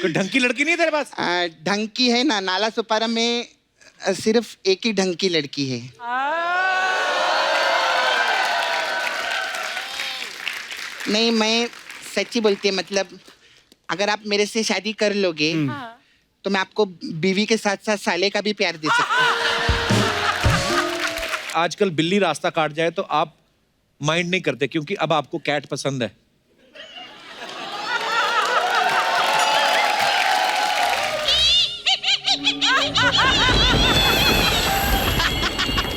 तो ढंग की लड़की नहीं है तेरे पास? ढंग की है ना, नाला सुपारा में सिर्फ एक ही ढंग की लड़की है। नहीं, मैं सच्ची बोलती है, मतलब अगर आप मेरे से शादी कर लोगे तो मैं आपको बीवी के साथ साथ साले का भी प्यार दे सकता हूँ। आजकल बिल्ली रास्ता काट जाए तो आप माइंड नहीं करते क्योंकि अब आपको कैट पसंद है।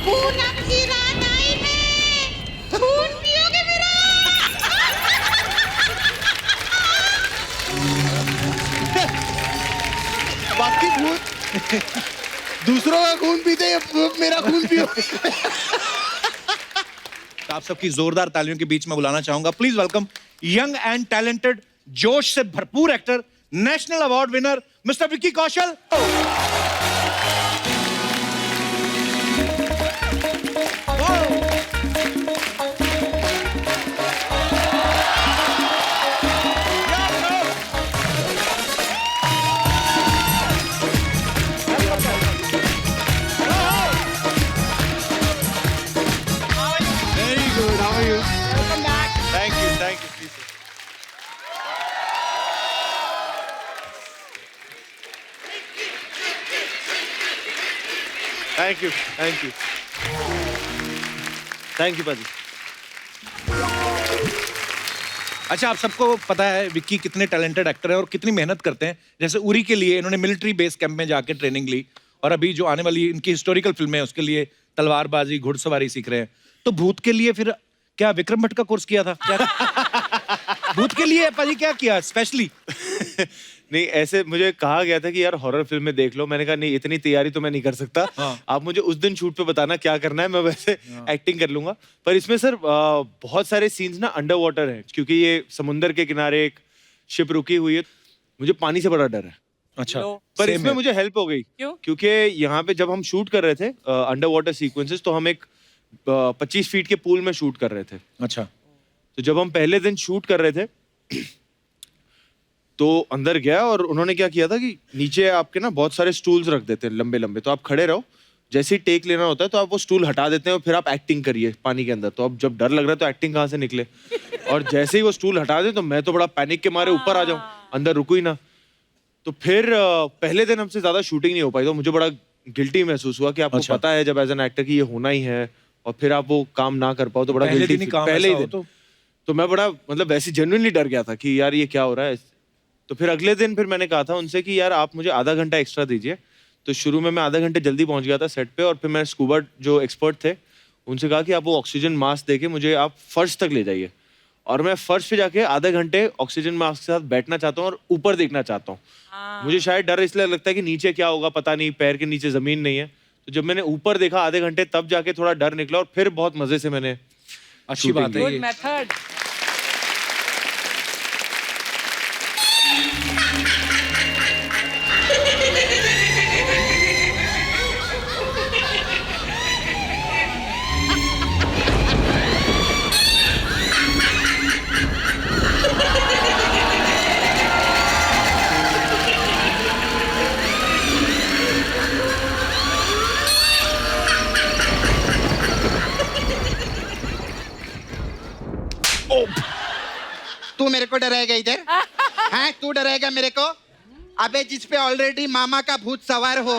पूनम की रात आई है, खून पियोगे मेरा? बाकी भूत दूसरों का खून पीते, मेरा खून पियो। तो आप सबकी जोरदार तालियों के बीच में बुलाना चाहूंगा, please welcome young and talented, जोश से भरपूर actor, national award winner mister Vicky Kaushal. Thank you, please. Thank you. Thank you, Paji. अच्छा, आप सबको पता है विक्की कितने टैलेंटेड एक्टर हैं और कितनी मेहनत करते हैं। जैसे उरी के लिए इन्होंने मिलिट्री बेस कैंप में जाके ट्रेनिंग ली और अभी जो आने वाली इनकी हिस्टोरिकल फिल्म है उसके लिए तलवारबाजी, घुड़सवारी सीख रहे हैं। तो भूत के लिए फिर क्या विक्रम भट्ट का कोर्स किया था? भूत के लिए पाजी क्या किया स्पेशली? नहीं, ऐसे मुझे कहा गया था कि यार हॉरर फिल्म में देख लो। मैंने कहा नहीं, इतनी तैयारी तो मैं नहीं कर सकता। आप मुझे उस दिन शूट पे बताना क्या करना है, मैं वैसे एक्टिंग कर लूंगा। पर इसमें सर बहुत सारे सीन्स ना अंडर वाटर हैं, क्योंकि ये समुंदर के किनारे एक शिप रुकी हुई है। मुझे पानी से बड़ा डर है। अच्छा, पर इसमें मुझे हेल्प हो गई। क्योंकि यहाँ पे जब हम शूट कर रहे थे अंडर वाटर सीक्वेंसेस, तो हम एक 25 फीट के पूल में शूट कर रहे थे। अच्छा, तो जब हम पहले दिन शूट कर रहे थे तो अंदर गया और उन्होंने क्या किया था कि नीचे आपके ना बहुत सारे स्टूल्स रख देते हैं लंबे लंबे, तो आप खड़े रहो, जैसे ही टेक लेना होता है तो आप वो स्टूल हटा देते हैं और फिर आप एक्टिंग करिए पानी के अंदर। तो अब जब डर लग रहा है तो एक्टिंग कहाँ से निकले, और जैसे ही वो स्टूल हटा दे तो मैं तो बड़ा पैनिक के मारे ऊपर आ जाऊं, अंदर रुकू ही ना। तो फिर पहले दिन हमसे ज्यादा शूटिंग नहीं हो पाई, तो मुझे बड़ा गिल्टी महसूस हुआ कि आपको पता है जब एज एन एक्टर कि ये होना ही है और फिर आप वो काम ना कर पाओ तो बड़ा गिल्टी। पहले ही दिन तो मैं बड़ा मतलब वैसे जेन्युइनली डर गया था कि यार ये क्या हो रहा है। तो फिर अगले दिन फिर मैंने कहा था उनसे कि यार आप मुझे आधा घंटा एक्स्ट्रा दीजिए। तो शुरू में मैं आधा घंटे जल्दी पहुंच गया था सेट पे, और फिर मैं स्कूबा जो एक्सपर्ट थे उनसे कहा कि आप वो ऑक्सीजन मास्क देके मुझे आप फर्श तक ले जाइए, और मैं फर्श पे जाके आधे घंटे ऑक्सीजन मास्क के साथ बैठना चाहता हूँ और ऊपर देखना चाहता हूँ। मुझे शायद डर इसलिए लगता है कि नीचे क्या होगा पता नहीं, पैर के नीचे जमीन नहीं है। तो जब मैंने ऊपर देखा आधे घंटे, तब जाके थोड़ा डर निकला और फिर बहुत मजे से मैंने। अच्छी बात है ये। तू मेरे को डराएगा इधर? हाँ, तू डराएगा मेरे को? अबे जिस पे ऑलरेडी मामा का भूत सवार हो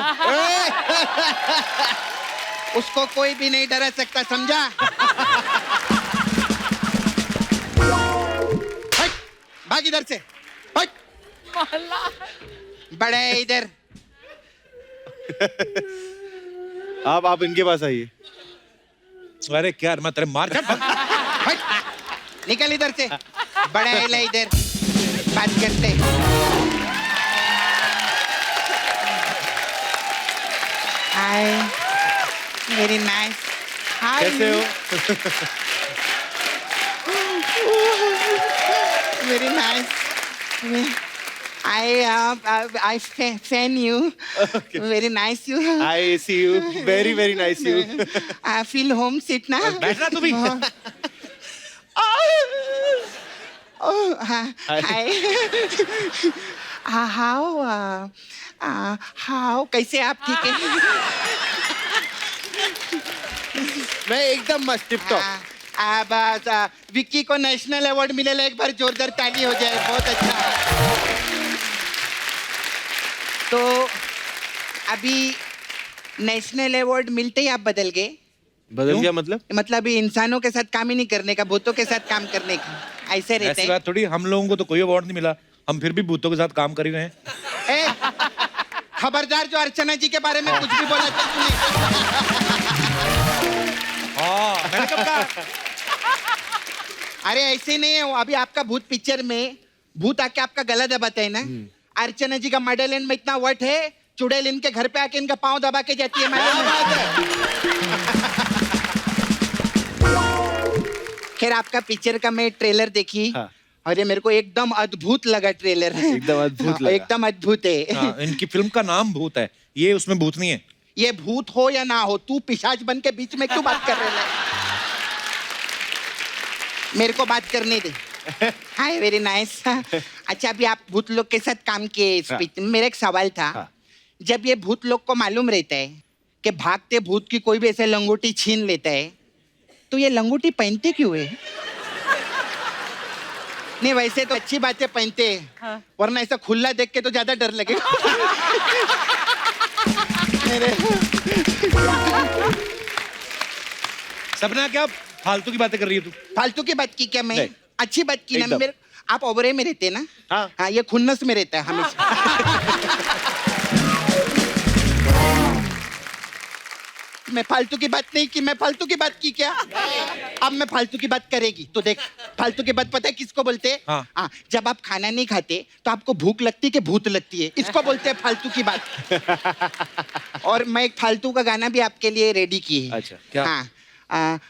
उसको कोई भी नहीं डरा सकता, समझा? हट, भाग इधर से, हट। बड़े है इधर। आप इनके पास आइए। अरे क्या मैं तेरे मार कर निकल इधर से, बड़ा है ले इधर, बात करते। हाय, वेरी नाइस। हाय, कैसे हो? Very nice. I fan you. Okay. Very nice you. I see you. Very very nice you. I feel homesick ना? बैठना तू भी। Hi. हाउ कैसे आप ठीक है? मैं एकदम मस्त टिप टॉप। बस विक्की को नेशनल अवार्ड मिलेगा, एक बार जोरदार ताली हो जाए, बहुत अच्छा। तो अभी नेशनल अवार्ड मिलते ही आप बदल गए। बदल क्यों? गया मतलब? मतलब ये इंसानों के साथ काम ही नहीं करने का, भूतों के साथ काम करने का, ऐसे रहते ऐसी हैं। बात थोड़ी, हम लोगों को तो कोई अवार्ड नहीं मिला, हम फिर भी भूतों के साथ काम कर ही रहे हैं। ए, खबरदार जो अर्चना जी के बारे में कुछ भी बोला तो तूने। मैंने कब कहा? अरे ऐसे नहीं है, वो अभी आपका भूत पिक्चर में भूत आके आपका गला दबाता है ना, अर्चना जी का मॉडलैंड में इतना वट है, चुड़ैल इनके घर पे आके इनका पाँव दबा के जाती है। खैर आपका पिक्चर का मैं ट्रेलर देखी। हाँ। और ये मेरे को एकदम अद्भुत लगा ट्रेलर। एकदम अद्भुत लगा। एकदम अद्भुत है। हाँ, इनकी फिल्म का नाम भूत है, ये उसमें भूत नहीं है। ये भूत हो या ना हो, तू पिशाच बन के बीच में क्यों बात कर रहे है? मेरे को बात करने दे। हाय, वेरी नाइस। अच्छा, अभी आप भूत लोग के साथ काम किए इस हाँ। पिक्चर में। मेरा एक सवाल था, हाँ। जब ये भूत लोग को मालूम रहता है कि भागते भूत की कोई भी ऐसे लंगोटी छीन लेता है, तो ये लंगोटी पहनते क्यों है? नहीं, वैसे तो अच्छी बातें पहनते हैं, वरना ऐसा खुला देख के तो ज्यादा डर लगेगा। सपना, क्या फालतू की बातें कर रही है तू? फालतू की बात की क्या मैं? नहीं। अच्छी बात की ना। एकदम। मेरे आप ओबरे में रहते हैं ना? हाँ। हाँ, ये खुन्नस में रहता है हमेशा। मैं फालतू की बात नहीं की, मैं फालतू की बात की क्या? अब मैं फालतू की बात करेगी तो देख। फालतू की बात पता है किसको बोलते हैं? हाँ। हाँ, जब आप खाना नहीं खाते तो आपको भूख लगती है कि भूत लगती है, इसको बोलते हैं फालतू की बात। और मैं एक फालतू का गाना भी आपके लिए रेडी की है। अच्छा, क्या? हाँ,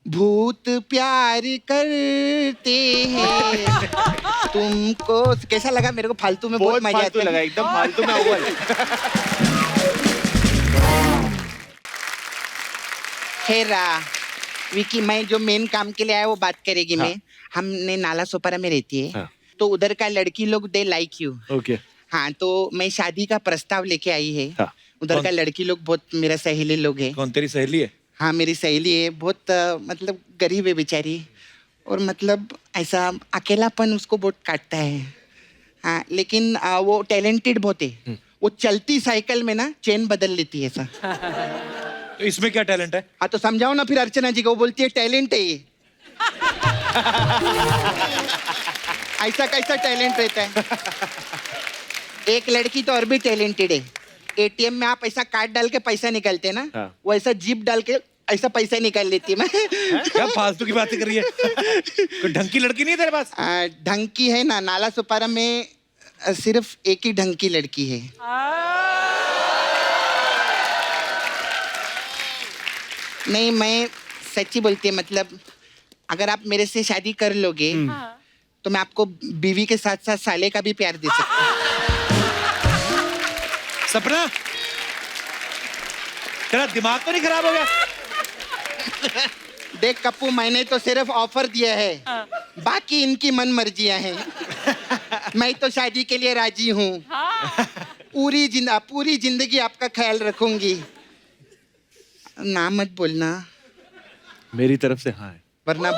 भूत प्यार करते हैं तुमको। कैसा लगा मेरे को? फालतू में बहुत बहुत मजा फालतू आता लगा, है। एकदम फालतू में अव्वल। खैर विकी, मैं जो मेन काम के लिए आया वो बात करेगी। हाँ। मैं हमने नाला सोपारा में रहती है। हाँ। तो उधर का लड़की लोग दे लाइक यू। ओके। हाँ, तो मैं शादी का प्रस्ताव लेके आई है। हाँ। उधर कौन? का लड़की लोग बहुत मेरा सहेली लोग है। कौन तेरी सहेली है? हाँ, मेरी सहेली है, बहुत मतलब गरीब है बेचारी, और मतलब ऐसा अकेलापन उसको बहुत काटता है। हाँ, लेकिन वो टैलेंटेड बहुत है। वो चलती साइकिल में ना चेन बदल लेती है ऐसा। तो इसमें क्या टैलेंट है? हाँ, तो समझाओ ना फिर अर्चना जी को। वो बोलती है टैलेंट है ये। ऐसा कैसा टैलेंट रहता है? एक लड़की तो और भी टैलेंटेड है। एटीएम में आप ऐसा कार्ड डाल के पैसा निकालते हैं ना, हाँ। वो ऐसा जीप डाल के ऐसा पैसा निकाल लेती है। मैं क्या फालतू की बातें कर रही है? कोई ढंग की लड़की नहीं है तेरे पास? ढंग की है ना, नाला सुपारा में सिर्फ एक ही ढंग की लड़की है। नहीं, मैं सच्ची बोलती है, मतलब अगर आप मेरे से शादी कर लोगे तो मैं आपको बीवी के साथ साथ साले का भी प्यार दे सकती हूँ। सपना, तेरा दिमाग तो नहीं खराब हो गया? देख कप्पू, मैंने तो सिर्फ ऑफर दिया है, बाकी इनकी मन मर्जियां हैं। मैं तो शादी के लिए राजी हूँ। पूरी जिंदगी आपका ख्याल रखूंगी। ना मत बोलना, मेरी तरफ से हाँ है। वरना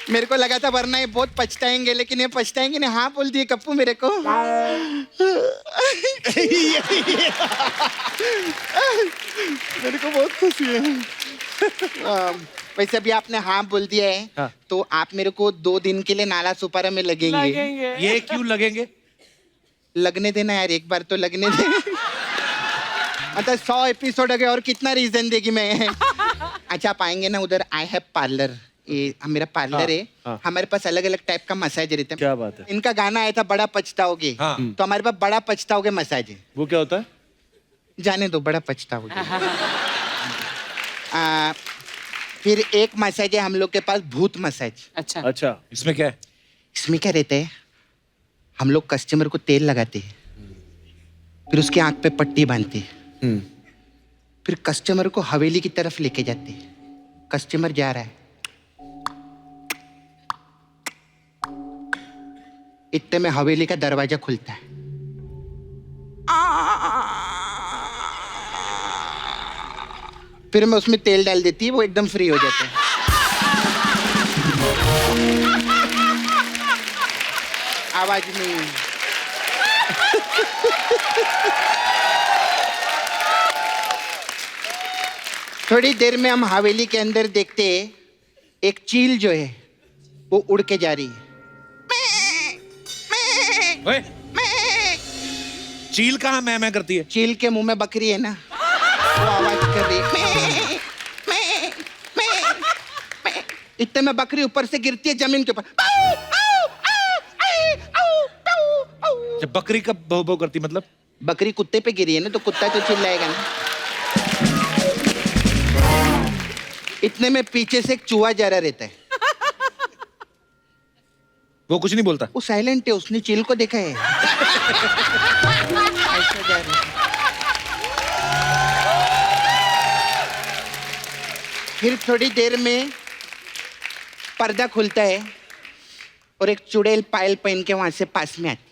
मेरे को लगा था वरना ये बहुत पछताएंगे, लेकिन ये पछताएंगे नहीं। हाँ बोल दिए कप्पू मेरे को। मेरे को बहुत खुशी है। वैसे अभी आपने हाँ बोल दिया है, हाँ। तो आप मेरे को 2 दिन के लिए नाला सुपारा में लगेंगे। ये क्यों लगेंगे? लगने देना यार, एक बार तो लगने दे। मतलब 100 एपिसोड हो गए और कितना रीजन देगी मैं? अच्छा, आप आएंगे ना उधर, आई हैव पार्लर, ये मेरा पार्लर हाँ, है। हाँ। हमारे पास अलग अलग टाइप का मसाज रहता है। क्या बात है? इनका गाना आया था बड़ा पछताओगे, हाँ। तो हमारे पास बड़ा पछताओगे मसाज है। वो क्या होता है? जाने दो, बड़ा पछताओगे। फिर एक मसाज है हम लोग के पास, भूत मसाज। अच्छा। इसमें क्या है? इसमें क्या रहता है, हम लोग कस्टमर को तेल लगाते हैं, फिर उसके आंख पे पट्टी बांधते हैं, फिर कस्टमर को हवेली की तरफ लेके जाते हैं। कस्टमर जा रहा है, इतने में हवेली का दरवाजा खुलता है। फिर मैं उसमें तेल डाल देती है, वो एकदम फ्री हो जाता है। आवाज नहीं। थोड़ी देर में हम हवेली के अंदर देखते हैं, एक चील जो है वो उड़ के जा रही है। ओए, चील कहाँ मैं करती है? चील के मुंह में बकरी है ना, वो आवाज कर रही है। इतने में बकरी ऊपर से गिरती है जमीन के ऊपर। जब बकरी कब भौ भौ करती मतलब? बकरी कुत्ते पे गिरी है ना, तो कुत्ता तो चिल्लाएगा ना। इतने में पीछे से एक चूहा जा रहा रहता है। वो कुछ नहीं बोलता? वो साइलेंट है, उसने चील को देखा है। ऐसा जा रहा है। फिर थोड़ी देर में पर्दा खुलता है और एक चुड़ैल पायल पहन के वहां से पास में आती।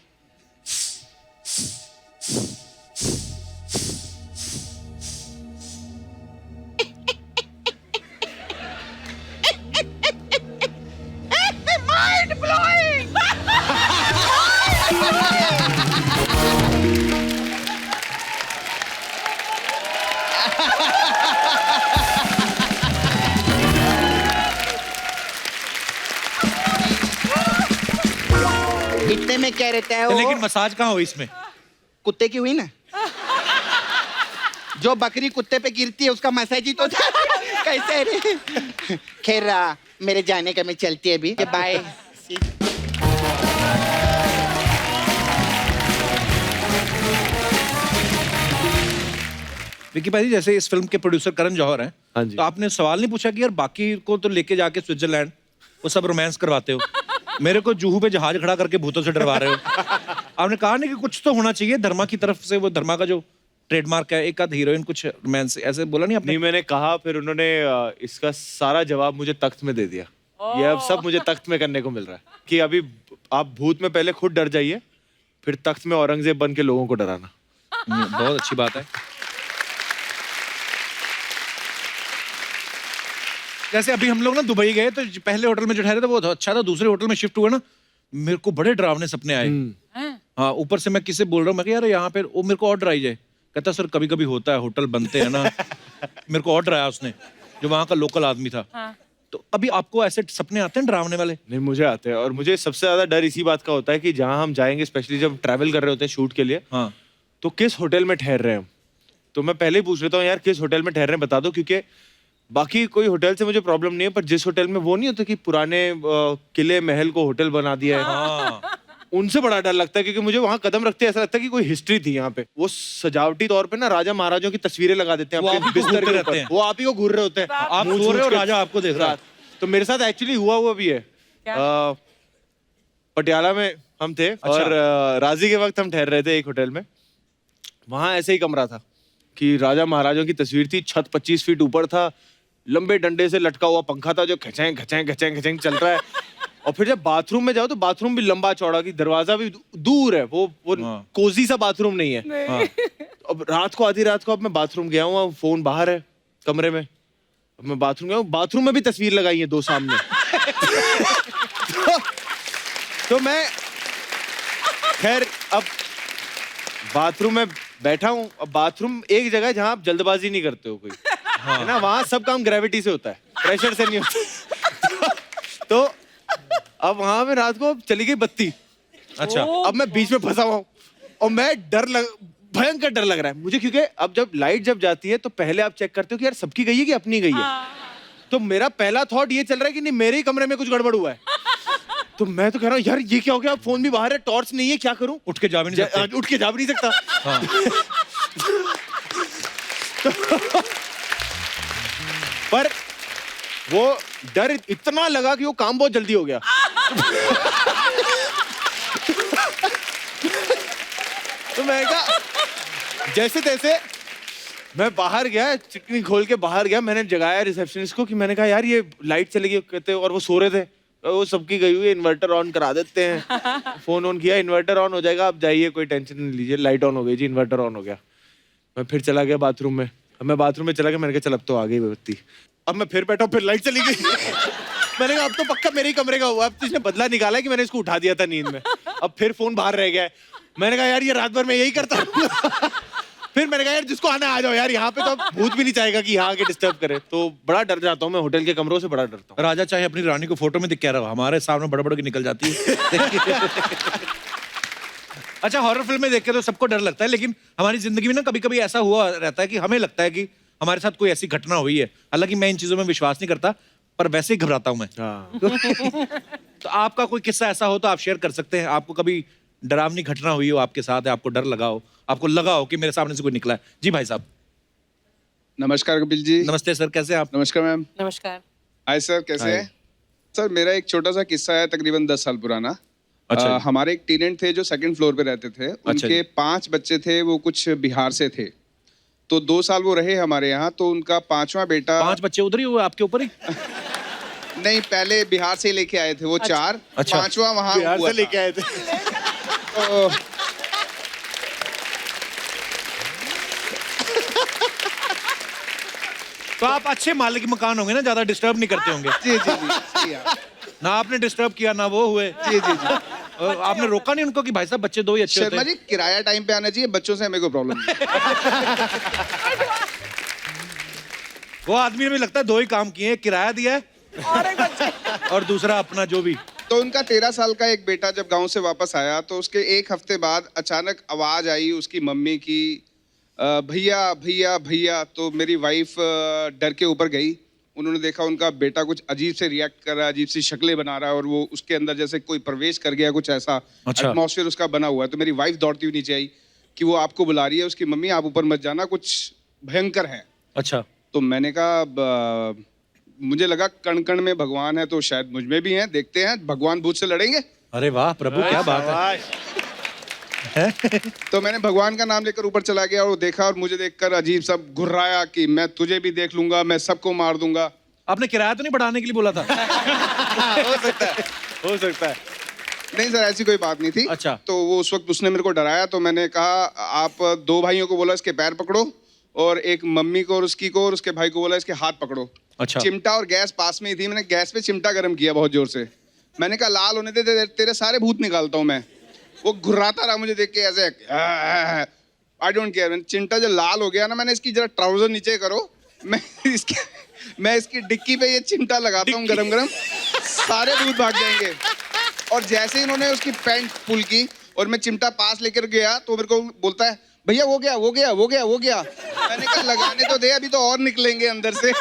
इतने में क्या रहता है वो? लेकिन मसाज कहाँ हुई इसमें? कुत्ते की हुई ना। जो बकरी कुत्ते पे गिरती है उसका मसाज ही तो था। कैसे रे? खैर मेरे जाने का मैं चलती है अभी। बाय। विकी भाई, जैसे इस फिल्म के प्रोड्यूसर करण जौहर हैं, हाँ जी। तो आपने सवाल नहीं पूछा कि यार बाकी को तो लेके जाके स्विट्जरलैंड वो सब रोमांस करवाते हो, मेरे को जुहू पे जहाज खड़ा करके भूतों से डरवा रहे हो? आपने कहा नहीं कि कुछ तो होना चाहिए धर्मा की तरफ से, वो धर्मा का जो ट्रेडमार्क है, एक आध हीरोइन कुछ रोमांस, ऐसे बोला नहीं आपने? नहीं, मैंने कहा, फिर उन्होंने इसका सारा जवाब मुझे तख्त में दे दिया। ये अब सब मुझे तख्त में करने को मिल रहा है कि अभी आप भूत में पहले खुद डर जाइए, फिर तख्त में औरंगजेब बन के लोगों को डराना। बहुत अच्छी बात है। जैसे अभी हम लोग ना दुबई गए तो पहले होटल में जो ठहरे थे वो अच्छा था, दूसरे होटल में शिफ्ट हुए ना, मेरे को बड़े डरावने सपने आए। हाँ, ऊपर से मैं किससे बोल रहा हूँ, मैं यार यहाँ पे वो मेरे को और डराई जाए। कहता सर कभी कभी होता है, होटल बनते हैं ना। मेरे को और डराया उसने, जो वहाँ का लोकल आदमी था। तो अभी आपको ऐसे सपने आते हैं डरावने वाले? नहीं, मुझे आते हैं, और मुझे सबसे ज्यादा डर इसी बात का होता है कि जहाँ हम जाएंगे, स्पेशली जब ट्रैवल कर रहे होते हैं शूट के लिए, हाँ, तो किस होटल में ठहर रहे हैं हम। तो मैं पहले ही पूछ लेता हूँ, यार किस होटल में ठहर रहे हैं बता दो, क्योंकि बाकी कोई होटल से मुझे प्रॉब्लम नहीं है, पर जिस होटल में वो नहीं होता कि पुराने किले महल को होटल बना दिया है, हाँ। उनसे बड़ा डर लगता है, क्योंकि मुझे वहां कदम रखते ऐसा लगता है कि कोई हिस्ट्री थी यहाँ पे। वो सजावटी तौर पे ना राजा महाराजों की तस्वीरें लगा देते हैं वो आपके आपको बिस्तर घूरते के रहते ऊपर, हैं। वो आप ही को घूर रहे होते हैं, आप मुंह सो रहे हो, छूट के राजा आपको देख रहा है। तो मेरे साथ एक्चुअली हुआ भी है। पटियाला में हम थे, और राजी के वक्त हम ठहर रहे थे एक होटल में। वहां ऐसे ही कमरा था कि राजा महाराजों की तस्वीर थी, छत 25 फीट ऊपर था, लंबे डंडे से लटका हुआ पंखा था जो खचें खचें खचें खचें चल रहा है। और फिर जब बाथरूम में जाओ तो बाथरूम भी लंबा चौड़ा, की दरवाजा भी दूर है, वो कोजी सा बाथरूम नहीं है। हाँ। अब रात को, आधी रात को, अब मैं बाथरूम गया हूँ, फोन बाहर है कमरे में, अब मैं बाथरूम गया हूँ, बाथरूम में भी तस्वीर लगाई है 2 सामने। तो मैं खैर अब बाथरूम में बैठा हूँ। अब बाथरूम एक जगह है जहाँ आप जल्दबाजी नहीं करते हो कोई, है ना, वहां सब काम ग्रेविटी से होता है, प्रेशर से नहीं होता। तो अब वहां में रात को चली गई बत्ती। अच्छा। अब मैं बीच में फंसा हुआ हूँ और मैं भयंकर डर लग रहा है मुझे, क्योंकि अब जब लाइट जाती है तो पहले आप चेक करते हो कि यार सबकी गई है कि अपनी गई है। तो मेरा पहला थॉट ये चल रहा है कि नहीं, मेरे ही कमरे में कुछ गड़बड़ हुआ है। तो मैं तो कह रहा हूँ यार ये क्या हो गया, फोन भी बाहर है, टॉर्च नहीं है, क्या करूं? उठ के जा भी नहीं सकते। उठ के जा भी नहीं सकता। हाँ। पर वो डर इतना लगा कि वो काम बहुत जल्दी हो गया। तो मैं कहा जैसे तैसे मैं बाहर गया, चिकनी खोल के बाहर गया, मैंने जगाया रिसेप्शनिस्ट को कि मैंने कहा यार ये लाइट चली गई, कहते और वो सो रहे थे, वो सबकी गई हुई है, इन्वर्टर ऑन करा देते हैं। फोन ऑन किया, इन्वर्टर ऑन हो जाएगा, आप जाइए, कोई टेंशन नहीं लीजिए। लाइट ऑन हो गई जी, इन्वर्टर ऑन हो गया। मैं फिर चला गया बाथरूम में। अब मैं बाथरूम में चला गया, मैंने कहा चल अब तो आ गई बत्ती। अब मैं फिर बैठा, फिर लाइट चली गई। मैंने कहा अब तो पक्का मेरे ही कमरे का हुआ, अब तो इसने बदला निकाला है कि मैंने इसको उठा दिया था नींद में। अब फिर फोन बाहर रह गया है। मैंने कहा यार ये रात भर मैं यही करता हूँ। फिर मैंने कहा यार जिसको आना आ जाओ यार, यहाँ पे तो भूत भी नहीं चाहेगा कि यहाँ आके डिस्टर्ब करे। तो बड़ा डर जाता हूँ मैं, होटल के कमरों से बड़ा डरता हूँ। राजा चाहे अपनी रानी को फोटो में दिख क्या रहा, हमारे सामने बड़ बड़ के निकल जाती है। अच्छा, हॉरर फिल्में देख के तो सबको डर लगता है, लेकिन हमारी जिंदगी में ना कभी कभी ऐसा हुआ रहता है कि हमें लगता है कि हमारे साथ कोई ऐसी घटना हुई है। हालांकि मैं इन चीजों में विश्वास नहीं करता, पर वैसे ही घबराता हूं मैं। तो आपका कोई किस्सा ऐसा हो तो आप शेयर कर सकते हैं। आपको कभी डरावनी घटना हुई हो आपके साथ, आपको डर लगा हो, आपको लगा हो कि मेरे सामने से कोई निकला है। जी भाई साहब। नमस्कार कपिल जी। नमस्ते सर, कैसे हैं आप? नमस्कार मैम। नमस्कार। हाय सर, कैसे हाय। हैं? सर मेरा एक छोटा सा किस्सा है, तकरीबन 10 साल पुराना। अच्छा। हमारे एक टेनेंट थे जो सेकंड फ्लोर पे रहते थे। अच्छा उनके जी। 5 बच्चे थे, वो कुछ बिहार से थे। तो 2 साल वो रहे हमारे यहाँ। तो उनका 5वां बेटा 5 बच्चे उधर ही हुए आपके ऊपर ही? नहीं, पहले बिहार से लेके आए थे वो 4। अच्छा। 5वां वहाँ बिहार हुआ से लेके था। आए थे। तो तो आप अच्छे मालिक मकान होंगे ना, ज्यादा डिस्टर्ब नहीं करते होंगे। जी जी जी जी हाँ। ना आपने डिस्टर्ब किया ना वो हुए। जी जी जी। और आपने रोका नहीं उनको कि भाई साहब बच्चे 2 ही अच्छे होते शर्मा हैं? जी, किराया टाइम पे आना चाहिए, बच्चों से हमें कोई प्रॉब्लम नहीं। वो आदमी में लगता है 2 ही काम किए, किराया दिया है और दूसरा अपना जो भी। तो उनका 13 साल का एक बेटा जब गांव से वापस आया, तो उसके 1 हफ्ते बाद अचानक आवाज आई उसकी मम्मी की, भैया भैया भैया। तो मेरी वाइफ डर के ऊपर गई। उन्होंने देखा उनका बेटा कुछ अजीब से रिएक्ट कर रहा है, अजीब सी शक्लें बना रहा है, और वो उसके अंदर जैसे कोई प्रवेश कर गया, कुछ ऐसा अच्छा। एटमॉस्फेयर उसका बना हुआ है। तो मेरी वाइफ दौड़ती हुई नीचे आई कि वो आपको बुला रही है उसकी मम्मी, आप ऊपर मत जाना, कुछ भयंकर है। अच्छा। तो मैंने कहा मुझे लगा कण कण में भगवान है, तो शायद मुझ में भी हैं, देखते हैं भगवान भूत से लड़ेंगे। अरे वाह प्रभु, क्या बात है। तो मैंने भगवान का नाम लेकर ऊपर चला गया और देखा, और मुझे देखकर अजीब सा घुर्राया कि मैं तुझे भी देख लूंगा, मैं सबको मार दूंगा। आपने किराया तो नहीं बढ़ाने के लिए बोला था? हो सकता है, हो सकता है। नहीं सर, ऐसी कोई बात नहीं थी। अच्छा। तो वो उस वक्त उसने मेरे को डराया। तो मैंने कहा आप 2 भाइयों को बोला इसके पैर पकड़ो, और एक मम्मी को और उसकी को और उसके भाई को बोला इसके हाथ पकड़ो। अच्छा। चिमटा और गैस पास में ही थी, मैंने गैस पे चिमटा गर्म किया बहुत जोर से। मैंने कहा लाल होने दे, तेरे सारे भूत निकालता हूँ मैं। वो घुर्राता रहा मुझे देख के ऐसे, आई डोंट केयर। चिमटा जब लाल हो गया ना, मैंने इसकी जरा ट्राउजर नीचे करो, मैं इसकी डिक्की पे ये चिमटा लगाता हूँ गरम गरम, सारे भूत भाग जाएंगे। और जैसे ही इन्होंने उसकी पैंट पुल की और मैं चिमटा पास लेकर गया, तो मेरे को बोलता है भैया वो गया वो गया वो गया वो गया। मैंने कहा लगाने तो दे, अभी तो और निकलेंगे अंदर से।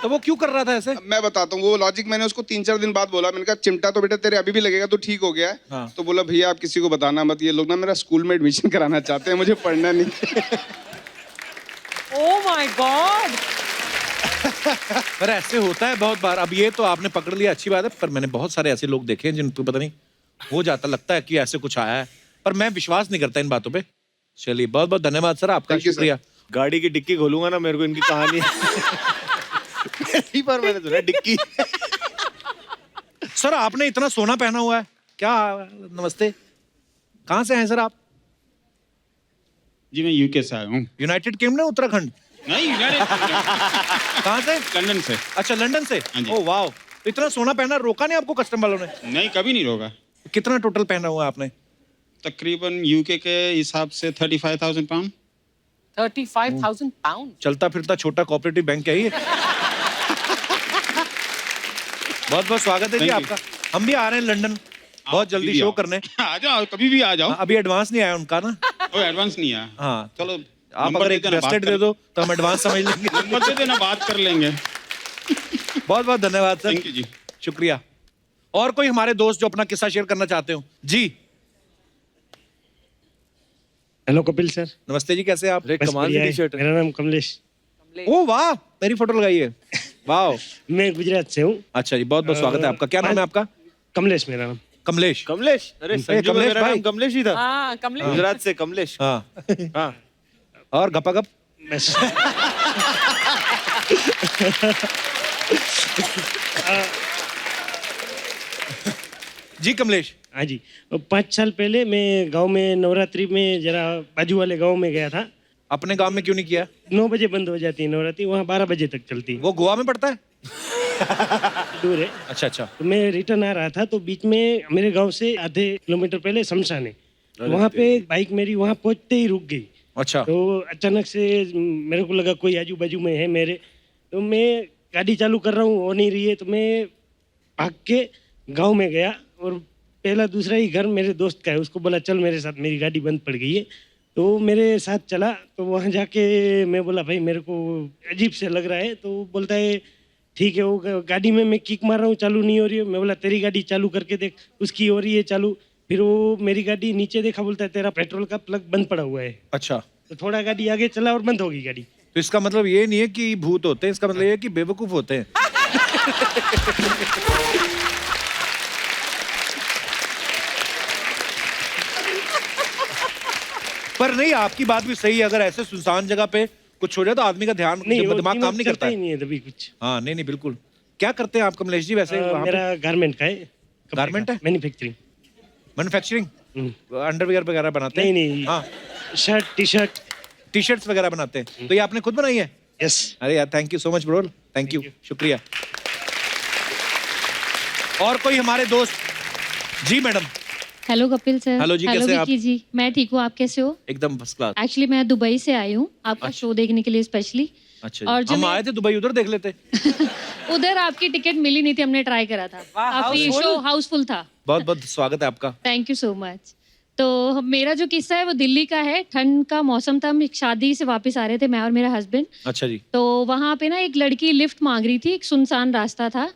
तो वो क्यों कर रहा था ऐसे? मैं बताता हूँ वो लॉजिक। मैंने उसको 3-4 दिन बाद बोला, मैंने कहा चिमटा तो बेटा तेरे अभी भी लगेगा, तो ठीक हो गया है। हाँ। तो बोला भैया आप किसी को बताना मत, ये लोग ना मेरा स्कूल में एडमिशन कराना चाहते हैं, मुझे पढ़ना नहीं। Oh my God. पर ऐसे होता है बहुत बार। अब ये तो आपने पकड़ लिया, अच्छी बात है, पर मैंने बहुत सारे ऐसे लोग देखे हैं जिनको पता नहीं हो जाता, लगता है कि ऐसे कुछ आया है, पर मैं विश्वास नहीं करता इन बातों पे। चलिए बहुत बहुत धन्यवाद सर आपका, Thank you, sir. शुक्रिया। गाड़ी की डिक्की खोलूंगा ना, मेरे को इनकी कहानी पहली बार मैंने सुना डिक्की। सर आपने इतना सोना पहना हुआ है क्या? नमस्ते, कहाँ से हैं सर आप? जी मैं यूके से आया हूँ। United kingdom, Uttarakhand? नहीं कहाँ से? लंदन से। अच्छा, लंदन से। हाँ जी। ओह वाह, तो इतना सोना पहना, रोका नहीं आपको कस्टम वालों ने? नहीं, कभी नहीं रोका। कितना टोटल पहना हुआ है आपने? तकरीबन यूके के हिसाब से 35,000 पाउंड। 35,000 पाउंड। चलता फिरता छोटा कोऑपरेटिव बैंक है ये। बहुत बहुत स्वागत है जी Thank you. आपका। हम भी आ रहे हैं लंदन बहुत जल्दी शो करने। आ जाओ, कभी भी आ जाओ। हाँ, अभी एडवांस नहीं आया उनका ना। कोई एडवांस नहीं आया। हाँ, चलो आप नंबर अगर दे एक देना, ब्रेसलेट बात दे कर- दो तो हम एडवांस समझ लेंगे। नंबर दे देना, बात कर लेंगे। बहुत बहुत धन्यवाद सर। थैंक यू जी। शुक्रिया। और कोई हमारे दोस्त जो अपना किस्सा शेयर करना चाहते हो? जी हेलो कपिल सर। नमस्ते जी, कैसे हैं आप? अरे बस कमाल की बढ़िया है। टी-शर्ट है। मेरा नाम कमलेश, ओ वाह, मेरी फोटो लगाई है। वाह, मैं गुजरात से हूँ। अच्छा जी, बहुत बहुत स्वागत है आपका। क्या नाम है आपका? कमलेश मेरा नाम। कमलेश। कमलेश, अरे संजू कमलेश मेरा भाई। नाम कमलेश ही था। हाँ कमलेश। गुजरात से कमलेश। हाँ। हाँ। और गपागप? बस जी कमलेश। हाँ जी। 5 साल पहले मैं गांव में नवरात्रि में जरा बाजू वाले गांव में गया था। अपने गांव में क्यों नहीं किया? 9 बजे बंद हो जाती है नवरात्रि, वहाँ 12 बजे तक चलती है। वो गोवा में पड़ता है? दूर है। अच्छा अच्छा। तो मैं रिटर्न आ रहा था तो बीच में मेरे गांव से आधे किलोमीटर पहले शमशान है, वहाँ पे बाइक मेरी वहाँ पहुँचते ही रुक गई। अच्छा। तो अचानक से मेरे को लगा कोई आजू बाजू में है मेरे, तो मैं गाड़ी चालू कर रहा हूँ, हो नहीं रही है, तो मैं भाग के गांव में गया और पहला दूसरा ही घर मेरे दोस्त का है, उसको बोला चल मेरे साथ, मेरी गाड़ी बंद पड़ गई है। तो मेरे साथ चला, तो वहाँ जाके मैं बोला भाई मेरे को अजीब से लग रहा है, तो बोलता है ठीक है। वो गाड़ी में मैं किक मार रहा हूँ, चालू नहीं हो रही है। मैं बोला तेरी गाड़ी चालू करके देख, उसकी हो रही है चालू। फिर वो मेरी गाड़ी नीचे देखा, बोलता है तेरा पेट्रोल का प्लग बंद पड़ा हुआ है। अच्छा, तो थोड़ा गाड़ी आगे चला और बंद हो गई गाड़ी। तो इसका मतलब ये नहीं है कि भूत होते हैं, इसका मतलब ये है कि बेवकूफ होते हैं। पर नहीं, आपकी बात भी सही है, अगर ऐसे सुनसान जगह पे कुछ हो जाए तो आदमी का ध्यान, नहीं, वो दिमाग काम नहीं करता ही है। नहीं है तभी कुछ। हाँ नहीं नहीं बिल्कुल। क्या करते हैं आप कमलेश जी वैसे? वहाँ पे मेरा गारमेंट का है। गारमेंट है? मैन्युफैक्चरिंग। मैन्युफैक्चरिंग, अंडरवियर वगैरह बनाते हैं? नहीं नहीं, हाँ, शर्ट टी-शर्ट। टी शर्ट्स वगैरह बनाते हैं। तो ये आपने खुद बनाई है? यस। अरे यार thank you so much bro, thank you, शुक्रिया। और कोई हमारे दोस्त? जी madam. Hello Kapil sir. Hello जी, कैसे हैं आप? विकी जी, मैं ठीक हूँ, आप कैसे हो? एकदम फर्स्ट क्लास। एक्चुअली मैं दुबई से आई हूँ आपका शो देखने के लिए स्पेशली। अच्छा और जी। हम आए थे दुबई, उधर देख लेते। उधर आपकी टिकट मिली नहीं थी, हमने ट्राई करा था, काफी शो हाउसफुल था। बहुत बहुत स्वागत है आपका। Thank you so much. तो मेरा जो किस्सा है वो दिल्ली का है। ठंड का मौसम था, हम एक शादी से वापस आ रहे थे, मैं और मेरा हस्बैंड। अच्छा जी। तो वहाँ पे ना एक लड़की लिफ्ट मांग रही थी, एक सुनसान रास्ता था।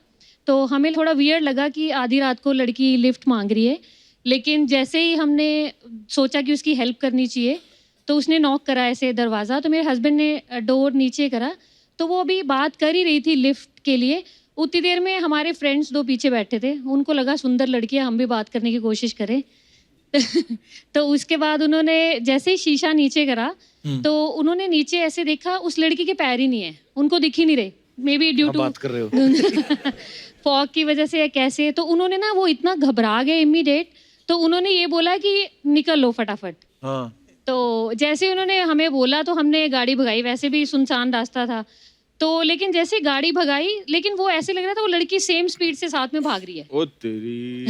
तो हमें थोड़ा वियर्ड लगा कि आधी रात को लड़की लिफ्ट मांग रही है, लेकिन जैसे ही हमने सोचा कि उसकी हेल्प करनी चाहिए तो उसने नॉक करा ऐसे दरवाज़ा। तो मेरे हस्बैंड ने डोर नीचे करा, तो वो अभी बात कर ही रही थी लिफ्ट के लिए। उतनी देर में हमारे फ्रेंड्स 2 पीछे बैठे थे, उनको लगा सुंदर लड़की है, हम भी बात करने की कोशिश करें। तो उसके बाद उन्होंने जैसे ही शीशा नीचे करा तो उन्होंने नीचे ऐसे देखा, उस लड़की के पैर ही नहीं है, उनको दिख ही नहीं रहे। मे बी ड्यू आप टू बात कर रहे हो। फॉग की वजह से या कैसे। तो उन्होंने ना, वो इतना घबरा गए इमीडिएट, तो उन्होंने ये बोला कि निकल लो फटाफट। हाँ। तो जैसे उन्होंने हमें बोला तो हमने गाड़ी भगाई, वैसे भी सुनसान रास्ता था। तो लेकिन जैसे गाड़ी भगाई, लेकिन वो ऐसे लग रहा था वो लड़की सेम स्पीड से साथ में भाग रही है। ओ तेरी।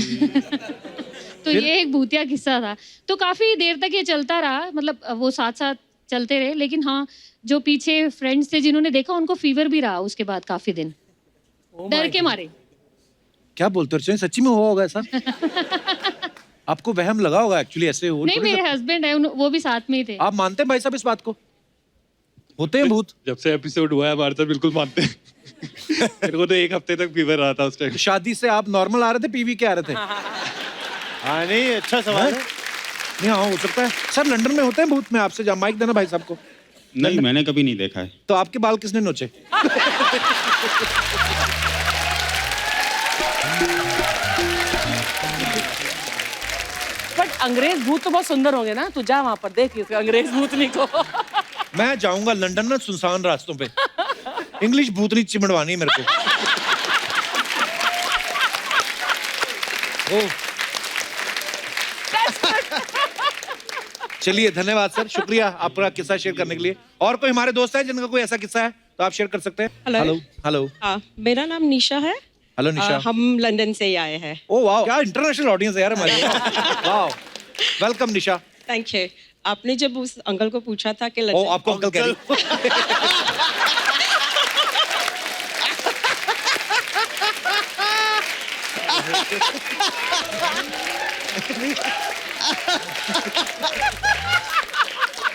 तो ये एक भूतिया किस्सा था। तो काफी देर तक ये चलता रहा, मतलब वो साथ साथ चलते रहे। लेकिन हाँ, जो पीछे फ्रेंड्स थे जिन्होंने देखा, उनको फीवर भी रहा उसके बाद काफी दिन, डर के मारे। क्या बोलते हो? सच्ची में हुआ होगा ऐसा? आपको वहम लगा होगा एक्चुअली, ऐसे हो नहीं, मेरे हस्बैंड है, वो भी साथ में ही थे। आप मानते हैं भाई साहब इस बात को? होते हैं भूत? जब से एपिसोड हुआ है हमारे तो बिल्कुल मानते हैं। मेरे को तो 1 हफ्ते तक फीवर रहा था उस टाइम। शादी से आप नॉर्मल आ रहे थे, पीवी के आ रहे थे? हाँ नहीं, अच्छा सवाल है। नहीं हाँ, हो सकता है। सर लंदन में होते हैं भूत? मैं आपसे माइक देना भाई साहब को। नहीं, मैंने कभी नहीं देखा है। तो आपके बाल किसने नोचे? बट अंग्रेज भूत तो बहुत सुंदर होंगे ना, तू जा वहां पर देख इस अंग्रेज भूतनी को। मैं जाऊंगा लंदन ना, सुनसान रास्तों पे। इंग्लिश भूतनी चिमड़वानी है मेरे को। ओह। चलिए धन्यवाद सर, शुक्रिया आपका किस्सा शेयर करने के लिए। और कोई हमारे दोस्त हैं जिनका कोई ऐसा किस्सा है तो आप शेयर कर सकते हैं। हेलो। हेलो। मेरा नाम निशा है। हेलो निशा। हम लंदन से ही आए हैं। ओह वाह, क्या इंटरनेशनल ऑडियंस है यार हमारी। वाह, वेलकम निशा। Thank you. आपने जब उस अंकल को पूछा था कि ओ आपको अंकल कह रही।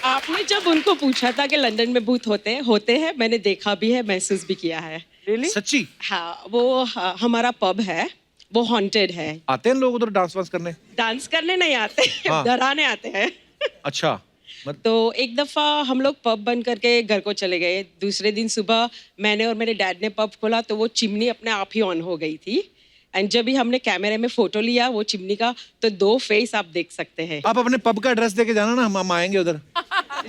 आपने जब उनको पूछा था कि लंदन में भूत होते हैं, मैंने देखा भी है, महसूस भी किया है। Really? सच्ची? हाँ, वो हमारा पब है, वो हॉन्टेड है। आते हैं लोग उधर डांस वांस करने? डांस करने नहीं आते, हाँ। डराने आते हैं। अच्छा। तो एक दफा हम लोग पब बंद करके घर को चले गए। दूसरे दिन सुबह मैंने और मेरे डैड ने पब खोला तो वो चिमनी अपने आप ही ऑन हो गई थी। एंड जब भी हमने कैमरे में फोटो लिया वो चिमनी का, तो 2 फेस आप देख सकते हैं। आप अपने पब का एड्रेस देके जाना ना, हम आएंगे उधर।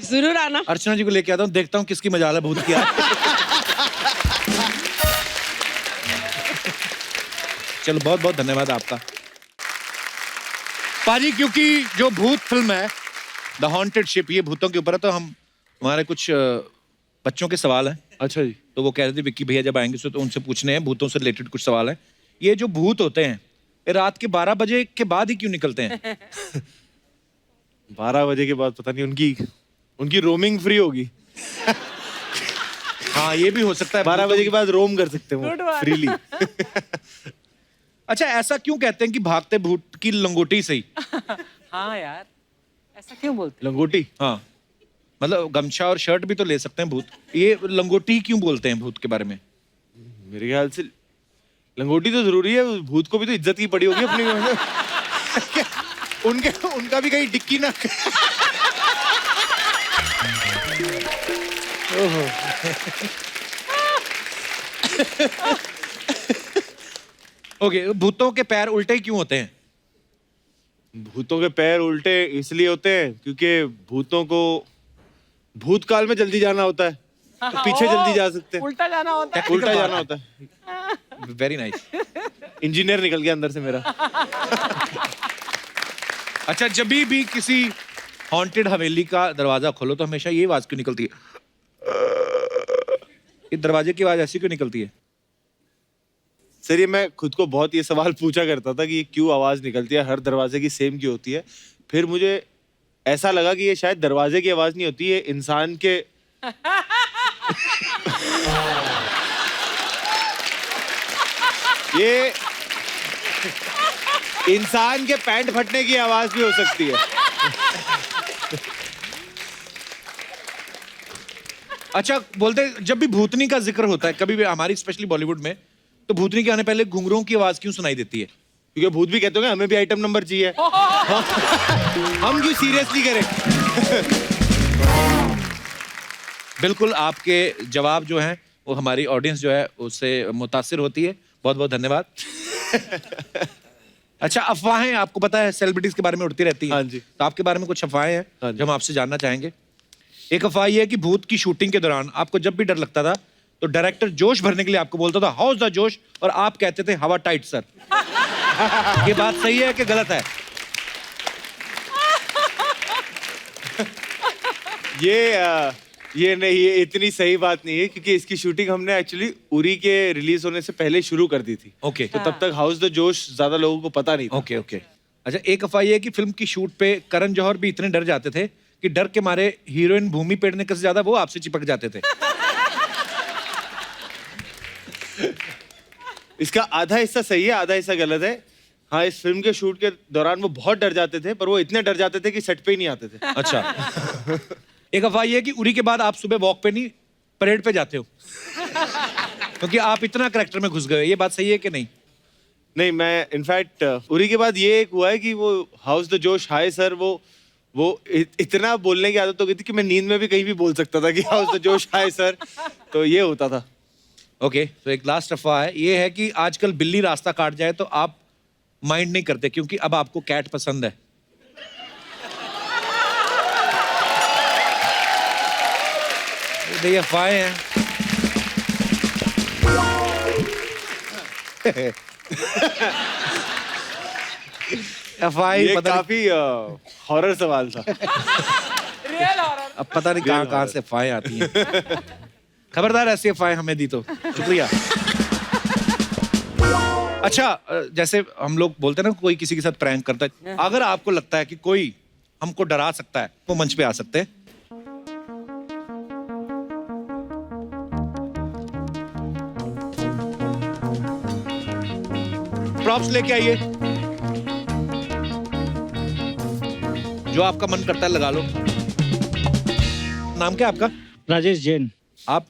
जरूर आना। अर्चना जी को लेके आता हूँ, देखता हूँ किसकी मजाल है भूत की। चलो बहुत बहुत धन्यवाद आपका। पाजी क्योंकि जो भूत फिल्म है द हॉन्टेड शिप, ये भूतों के ऊपर है, तो हम हमारे कुछ बच्चों के सवाल हैं। अच्छा जी। तो वो कह रहे थे विक्की भैया जब आएंगे तो उनसे पूछने हैं, भूतों से रिलेटेड कुछ सवाल हैं। ये जो भूत होते हैं ये रात के 12 बजे के बाद ही क्यों निकलते हैं? 12 बजे के बाद पता नहीं, उनकी रोमिंग फ्री होगी। हाँ ये भी हो सकता है। 12 बजे के बाद रोम कर सकते हैं Good वो one. फ्रीली। अच्छा, ऐसा क्यों कहते हैं कि भागते भूत की लंगोटी सही? हाँ यार, ऐसा क्यों बोलते? लंगोटी। हाँ, मतलब गमछा और शर्ट भी तो ले सकते हैं भूत, ये लंगोटी क्यों बोलते हैं भूत के बारे में? मेरे ख्याल से लंगोटी तो जरूरी है, भूत को भी तो इज्जत की पड़ी होगी अपनी। उनका भी कहीं डिक्की ना। ओके, भूतों के पैर उल्टे क्यों होते हैं? भूतों के पैर उल्टे इसलिए होते हैं क्योंकि भूतों को भूतकाल में जल्दी जाना होता है, तो पीछे जल्दी जा सकते हैं। उल्टा जाना होता है। उल्टा जाना होता है। Very nice. इंजीनियर निकल गया अंदर से मेरा। अच्छा, जब भी किसी हॉन्टेड हवेली का दरवाजा खोलो तो हमेशा ये आवाज क्यों निकलती है? ये दरवाजे की आवाज ऐसी क्यों निकलती है? सर ये मैं खुद को बहुत ये सवाल पूछा करता था कि ये क्यों आवाज निकलती है, हर दरवाजे की सेम क्यों होती है। फिर मुझे ऐसा लगा कि ये शायद दरवाजे की आवाज नहीं होती है, इंसान के ये इंसान के पैंट फटने की आवाज भी हो सकती है। अच्छा, बोलते हैं जब भी भूतनी का जिक्र होता है कभी भी हमारी स्पेशली बॉलीवुड में, तो भूतनी के आने पहले घुंघरूओं की आवाज क्यों सुनाई देती है? क्योंकि भूत भी कहते होंगे हमें भी आइटम नंबर चाहिए। हम क्यों सीरियसली करें? बिल्कुल, आपके जवाब जो हैं वो हमारी ऑडियंस जो है उससे मुतासिर होती है। बहुत बहुत धन्यवाद। अच्छा, अफवाहें आपको पता है सेलिब्रिटीज के बारे में उड़ती रहती हैं। हाँ जी। तो आपके बारे में कुछ अफवाहें हैं हाँ जी। जो हम आपसे जानना चाहेंगे। एक अफवाह ये है कि भूत की शूटिंग के दौरान आपको जब भी डर लगता था तो डायरेक्टर जोश भरने के लिए आपको बोलता था हाउ इज द जोश, और आप कहते थे हवा टाइट सर। ये बात सही है कि गलत है? ये नहीं, ये इतनी सही बात नहीं है क्योंकि इसकी शूटिंग हमने एक्चुअली उरी के रिलीज होने से पहले शुरू कर दी थी। ओके तो तब तक हाउस द जोश ज्यादा लोगों को पता नहीं था। Okay okay. अच्छा, एक अफवाह ये है कि फिल्म की शूट पे करण जौहर भी इतने डर जाते थे कि डर के मारे हीरोइन भूमि पेडनेकर से ज्यादा वो आपसे चिपक जाते थे। इसका आधा हिस्सा सही है, आधा हिस्सा गलत है। हाँ, इस फिल्म के शूट के दौरान वो बहुत डर जाते थे, पर वो इतने डर जाते थे कि सेट पे ही नहीं आते थे। अच्छा। एक अफवाह ये है कि उरी के बाद आप सुबह वॉक पे नहीं परेड पे जाते हो क्योंकि आप इतना करेक्टर में घुस गए। ये बात सही है कि नहीं? नहीं, मैं इनफैक्ट उरी के बाद ये एक हुआ है कि वो हाउस द जोश हाय सर, वो इतना बोलने की आदत हो गई थी कि मैं नींद में भी कहीं भी बोल सकता था कि हाउस द जोश हाय सर। तो ये होता था। ओके, तो एक लास्ट अफवाह है, ये है कि आजकल बिल्ली रास्ता काट जाए तो आप माइंड नहीं करते क्योंकि अब आपको कैट पसंद है। ये अफवाहें हैं। अफवाहें ये पता नहीं, काफी हॉरर सवाल था। Real horror. अब पता नहीं कहाँ कहाँ से अफवाहें आती हैं। खबरदार ऐसी अफवाहें हमें दी तो शुक्रिया। अच्छा, जैसे हम लोग बोलते हैं ना कोई किसी के साथ प्रैंक करता है, अगर आपको लगता है कि कोई हमको डरा सकता है वो मंच पे आ सकते हैं। प्रॉप्स लेके आइए, जो आपका मन करता है लगा लो। नाम क्या है आपका? राजेश जैन। आप?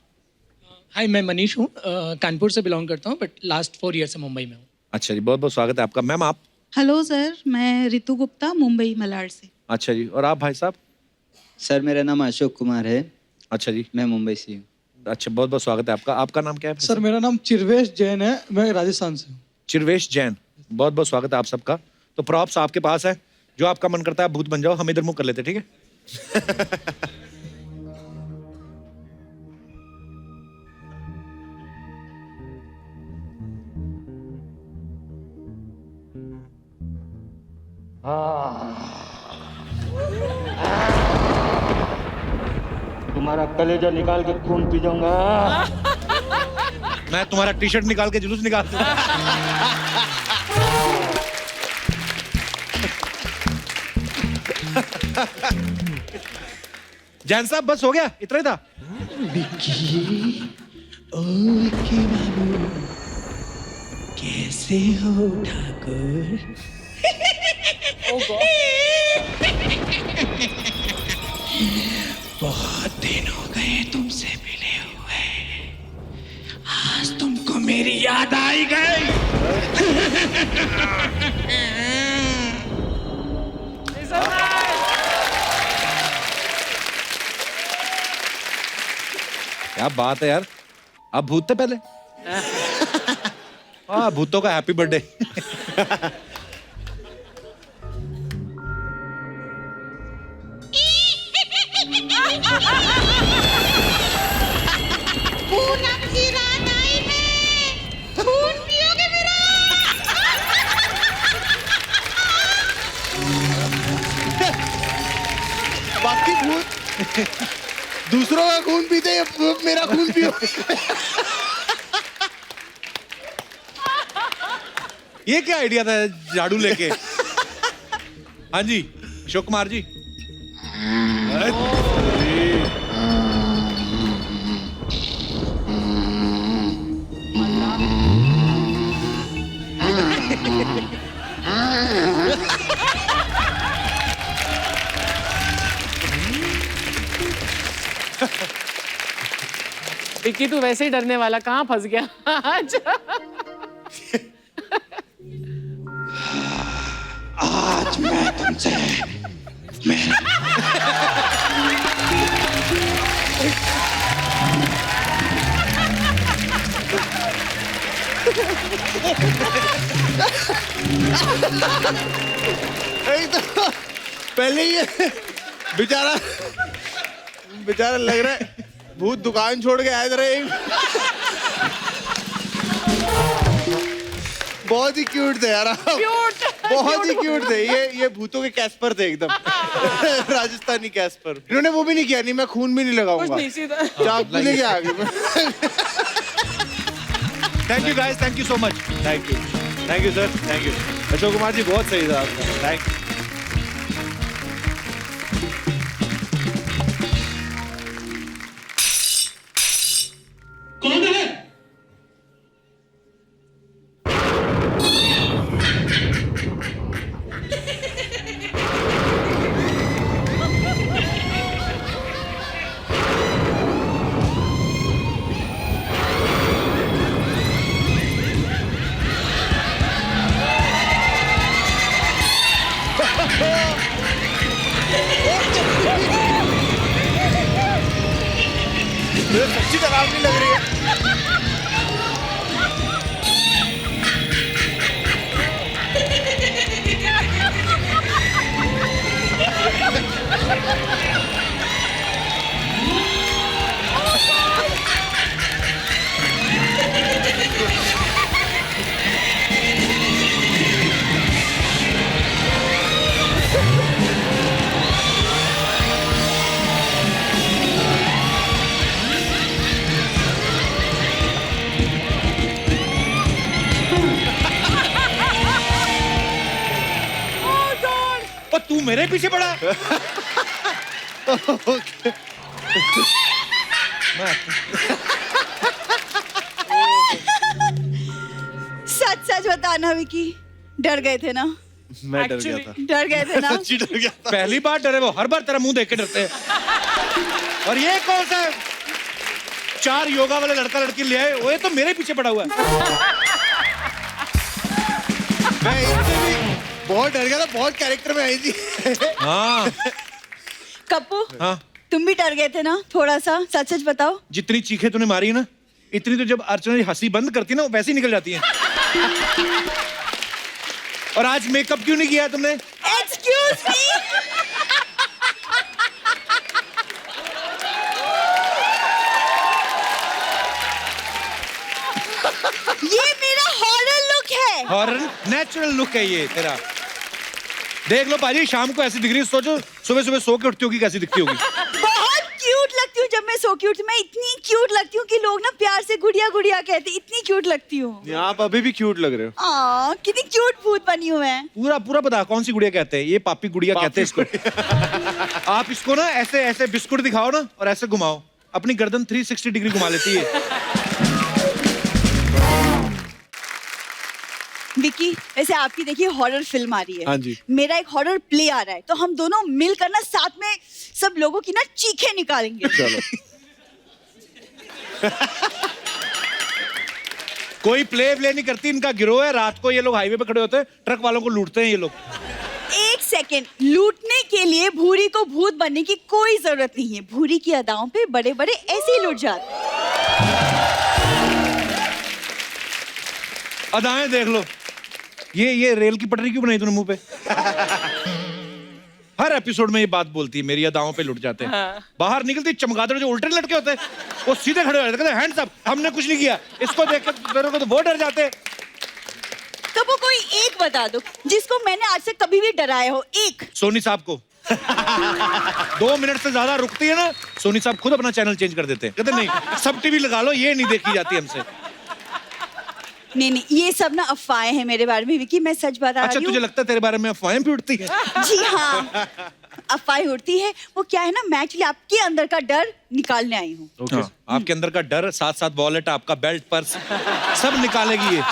हाय, मैं मनीष हूँ, कानपुर से बिलोंग करता हूँ, बट लास्ट 4 ईयर से मुंबई में हूँ। अच्छा जी, बहुत बहुत स्वागत है आपका। मैम आप? हेलो सर, मैं रितु गुप्ता, मुंबई मलाड से। अच्छा जी, और आप भाई साहब? सर मेरा नाम अशोक कुमार है। अच्छा जी, मैं मुंबई से हूँ। अच्छा, बहुत बहुत स्वागत है आपका। आपका नाम क्या है? सर मेरा नाम चिरवेश जैन है, मैं राजस्थान से हूँ। चिरवेश जैन, बहुत बहुत स्वागत है आप सबका। तो प्रॉप्स आपके पास है, जो आपका मन करता है आप भूत बन जाओ, हम इधर मुंह कर लेते, ठीक है? तुम्हारा कलेजा निकाल के खून पी जाऊंगा। मैं तुम्हारा टी शर्ट निकाल के जुलूस निकाल दूं। जैन साहब बस हो गया, इतना ही था। ओ विक्की बाबू, कैसे हो ठाकुर? बहुत दिन हो गए तुमसे मिले हुए, आज तुमको मेरी याद आई गई। क्या बात है यार, आप भूत थे पहले? हाँ, भूतों का हैप्पी बर्थडे। पूनम की रात आई है, खून पियोगे मेरा? बाकी भूत दूसरों का खून पीते हैं, मेरा खून पियो। ये क्या आइडिया था झाड़ू लेके? हाँ जी अशोक कुमार जी। विक्की तू वैसे ही डरने वाला, कहाँ फंस गया? आज मैं तुमसे तो पहले ही बेचारा बेचारा लग रहा है भूत दुकान छोड़ के आए थे। बहुत ही क्यूट थे यार आप। बहुत ही क्यूट थे। ये भूतों के कैस्पर थे एकदम। राजस्थानी कैस्पर। इन्होंने वो भी नहीं किया, नहीं मैं खून भी नहीं लगाऊंगा, चाकू लेके आ गए। Thank you guys, thank you so much. Thank you sir, thank you Ashok Kumar ji, बहुत सही था आपका। Thank you. कौन है? मुझे सच्ची डरावनी लग रही है। और तू मेरे पीछे पड़ा? सच सच बताना विकी, डर गए थे ना? मैं डर गया था। डर गए थे ना? सच्ची डर गया था। पहली बार डरे वो, हर बार तेरा मुंह देख के डरते हैं। और ये कौन सा 4 योगा वाले लड़का लड़की ले आए, वो ये तो मेरे पीछे पड़ा हुआ है। मैं इनसे भी बहुत डर गया था, बहुत कैरेक्टर में आई थी। हाँ कप्पू, हाँ, तुम भी डर गए थे ना थोड़ा सा? सच सच बताओ। जितनी चीखें तूने मारी है ना, इतनी तो जब अर्चना हंसी बंद करती है ना, वो वैसे ही निकल जाती है। और आज मेकअप क्यों नहीं किया है तुमने? Excuse me. ये मेरा हॉरर लुक है। हॉरर नेचुरल लुक है ये तेरा। देख लो पाजी, शाम को ऐसी दिख रही है, सोचो सुबह सुबह सो के उठती होगी कैसी दिखती होगी। बहुत क्यूट लगती हूँ जब मैं सो के उठती हूँ। मैं इतनी क्यूट लगती हूँ कि लोग ना प्यार से गुड़िया गुड़िया कहते, इतनी क्यूट लगती हूँ। आप अभी भी क्यूट लग रहे हो। कितनी क्यूट भूत बनी हूँ मैं। पूरा पूरा बता कौन सी गुड़िया कहते हैं? ये पापी गुड़िया कहते हैं इसको। आप इसको ना ऐसे ऐसे बिस्कुट दिखाओ ना और ऐसे घुमाओ, अपनी गर्दन 360 डिग्री घुमा लेती है। विकी, वैसे आपकी देखिए हॉरर फिल्म आ रही है। हाँ जी। मेरा एक हॉरर प्ले आ रहा है, तो हम दोनों मिलकर ना साथ में सब लोगों की ना चीखें निकालेंगे। चलो। कोई प्ले नहीं करती, इनका गिरोह है। रात को ये लोग हाईवे पे खड़े होते हैं, ट्रक वालों को लूटते हैं ये लोग। एक सेकेंड, लूटने के लिए भूरी को भूत बनने की कोई जरूरत नहीं है। भूरी की अदाओं पे बड़े बड़े ऐसे ही लूट जाते हैं। अदाएं देख लो। ये रेल की पटरी क्यों बनाई तूने मुंह पे? हर एपिसोड में ये बात बोलती है, मेरी अदाओं पे लुट जाते हैं। हाँ। बाहर निकलती चमगादड़ जो उल्टे लटके होते हैं, वो सीधे खड़े हो जाते हैं, हैंड्स अप, हमने कुछ नहीं किया। इसको देख के मेरे को तो वो डर जाते हैं। तो वो कोई एक बता दो जिसको मैंने आज से कभी भी डराया हो। एक। सोनी साहब को 2 मिनट से ज्यादा रुकती है ना, सोनी साहब खुद अपना चैनल चेंज कर देते हैं। कहते नहीं, सब टीवी लगा लो, ये नहीं देखी जाती हमसे। नहीं, ये सब ना अफवाहें हैं मेरे बारे में विकी, मैं सच बता रही हूँ। अच्छा, तुझे लगता है तेरे बारे में अफवाहें भी उड़ती है? जी हाँ, अफवाहें उड़ती है। वो क्या है ना, मैं एक्चुअली आपके अंदर का डर निकालने आई हूँ। हाँ, आपके अंदर का डर, साथ साथ वॉलेट, आपका बेल्ट, पर्स, सब निकालेगी ये।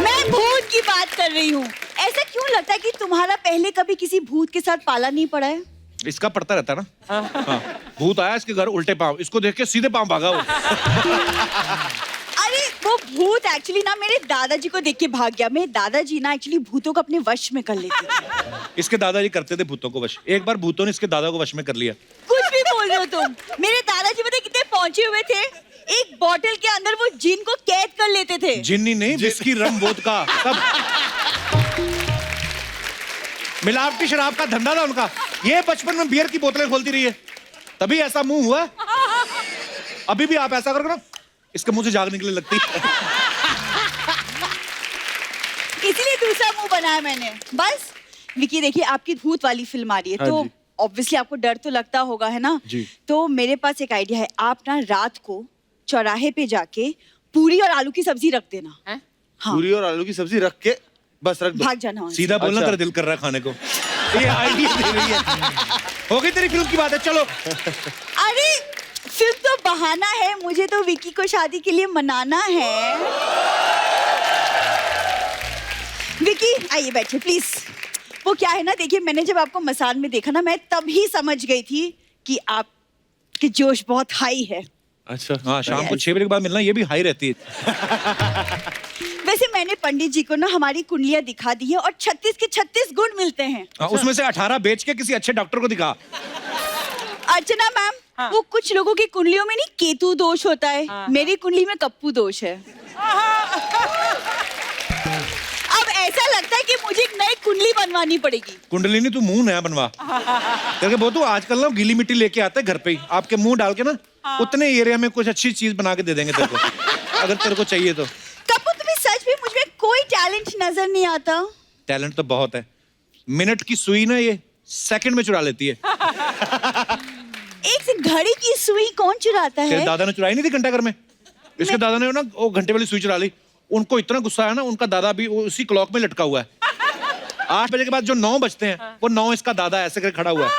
मैं भूत की बात कर रही हूँ। ऐसा क्यों लगता है कि तुम्हारा पहले कभी किसी भूत के साथ पाला नहीं पड़ा है? इसका पड़ता रहता है ना। हाँ, भूत आया इसके घर उल्टे पांव, इसको देख के सीधे पांव भागा वो। अरे वो भूत एक्चुअली ना मेरे दादाजी को देख के भाग गया। मेरे दादाजी ना एक्चुअली भूतों को अपने वश में कर लेते थे। इसके दादाजी करते थे भूतों को वश। एक बार भूतों ने इसके दादा को वश में कर लिया। कुछ भी बोल रहे हो तुम। मेरे दादाजी पता कितने पहुंचे हुए थे, एक बॉटल के अंदर वो जिन को कैद कर लेते थे। जिन्नी नहीं, विस्की, रम, वोदका, सब मिलावटी शराब का धंधा था उनका। ये बचपन में बियर की बोतलें खोलती रही है, तभी ऐसा मुंह हुआ। अभी भी आप ऐसा करोगे ना, इसके मुंह से जाग निकलने लगती। इसलिए दूसरा मुंह बनाया मैंने। बस विकी, देखिए आपकी भूत वाली फिल्म आ रही है, तो ऑब्वियसली आपको डर तो लगता होगा, है ना? जी। तो मेरे पास एक आइडिया है। आप ना रात को चौराहे पे जाके पूरी और आलू की सब्जी रख देना। हैं? हाँ। पूरी और आलू की सब्जी रख के बस रख दो। भाग जाना वहाँ से। सीधा बोलना, अच्छा। तेरा दिल कर रहा है खाने को। ये आइडिया दे रही है। हो गई तेरी फिल्म की बात है, चलो। अरे फिल्म तो बहाना है, मुझे तो विकी को शादी के लिए मनाना है। विकी आइए बैठिए प्लीज। वो क्या है ना, देखिए मैंने जब आपको मसान में देखा ना, मैं तभी समझ गई थी कि आपके जोश बहुत हाई है। अच्छा। हाँ, शाम को 6 बजे के बाद मिलना, ये भी हाई रहती है। वैसे मैंने पंडित जी को ना हमारी कुंडलियां दिखा दी है और 36 के 36 गुण मिलते हैं। उसमें से 18 बेच के किसी अच्छे डॉक्टर को दिखा। अर्चना मैम, वो कुछ लोगों की कुंडलियों में नहीं केतु दोष होता है, मेरी कुंडली में कप्पू दोष है। अब ऐसा लगता है कि मुझे एक नई कुंडली बनवानी पड़ेगी। कुंडली नहीं, तू मुंह नया बनवा। करके बहुत आजकल ना गीली मिट्टी लेके आते हैं घर पे ही, आपके मुंह डाल के ना उतने एरिया में कुछ अच्छी चीज बना के दे देंगे तेरे को, अगर तेरे को चाहिए तो। कप्पू, तुम्हें सच में मुझ में कोई टैलेंट नजर नहीं आता? टैलेंट तो बहुत है। मिनट की सुई ना ये सेकंड में चुरा लेती है। एक से घड़ी की सुई कौन चुराता है? तेरे दादा ने चुराई नहीं थी घंटा घर में? इसके दादा ने ना वो घंटे वाली सुई चुरा ली। उनको इतना गुस्सा है ना, उनका दादा भी उसी क्लॉक में लटका हुआ है। 8 बजे के बाद जो 9 बजते हैं, वो 9 इसका दादा ऐसे करके खड़ा हुआ है।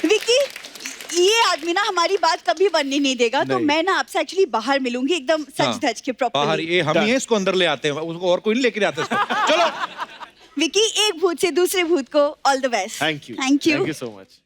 विकी, ये आदमी ना हमारी बात कभी बनने नहीं देगा, तो मैं ना आपसे एक्चुअली बाहर मिलूंगी एकदम सच धज के बाहर प्रॉपर्ली। ये हम ही है, इसको अंदर ले आते हैं, उसको और कोई नहीं लेके आते इसको। चलो विकी, एक भूत से दूसरे भूत को all the best. Thank you. Thank you. Thank you so much.